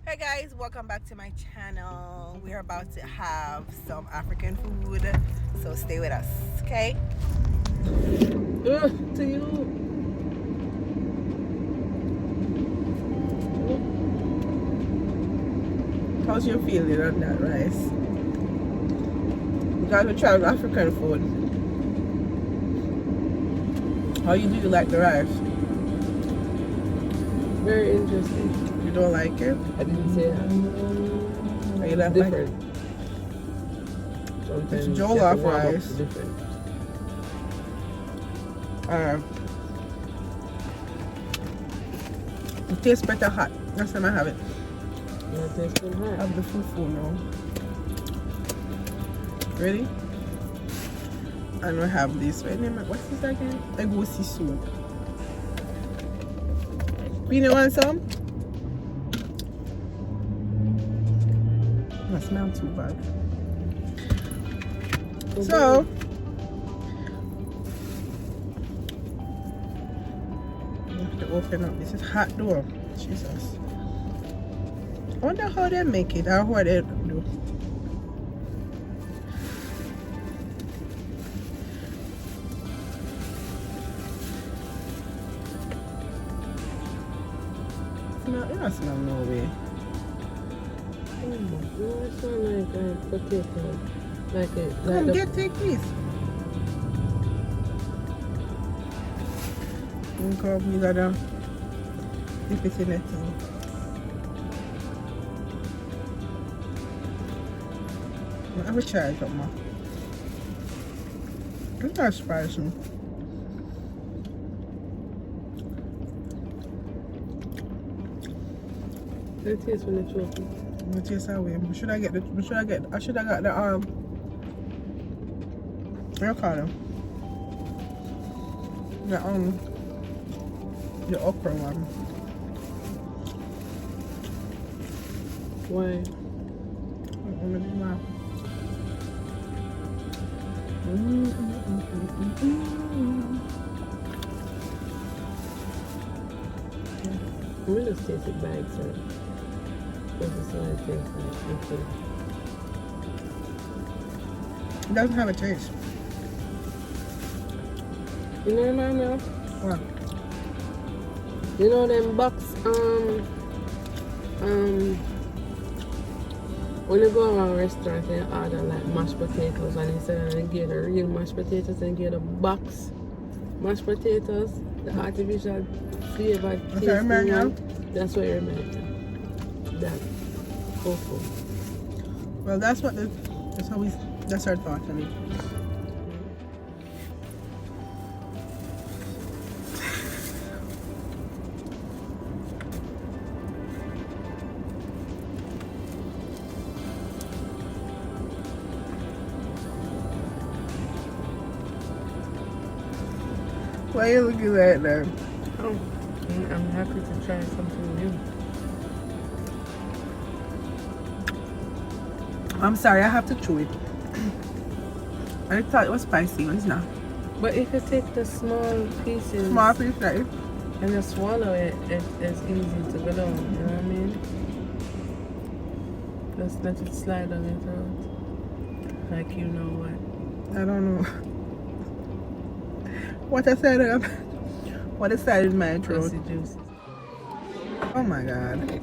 Hey guys, welcome back to my channel. We're about to have some African food, so stay with us, okay? To you. How's your feeling on that rice? We got to try African food. How do you like the rice? Very interesting. You don't like it? I didn't say that. Are you not Different. like it? Sometimes It's you have to jollof warm up rice. to different. It tastes better hot. Next time I have it. Yeah, it tastes good I hot. have the fufu now. Ready? And we have this. What's this again? Egusi soup. You want some? That smells too bad. So, you have to open up. This is hot door. Jesus. I wonder how they make it or what they do. It don't smell no way. Oh my god, it sounds like potato. Like it. Come take this. Come, you gotta dip it in the thing. I will try it up more. It's not spicy. It tastes when it's open. It tastes that way. I should have got the what do you call them? The okra one. Why? I'm gonna just taste it by itself. This is what it tastes like. Okay. It doesn't have a taste. You know, Mama? What? You know them box, when you go around a restaurant and you order like mashed potatoes and instead of them get the real mashed potatoes and get a box mashed potatoes, the artificial flavored tasting one, that's what you remember. That tofu. Well, that's our thought on it. Why are you looking at that? Oh, I'm happy to try something new. I'm sorry, I have to chew it. I thought it was spicy, but it's not. But if you take the small pieces Small piece, right? and you swallow it, it's easy to go down, you know what I mean? Just let it slide on your throat. Like you know what. I don't know. What I said, what I said in my throat. Juicy juices. Oh my god.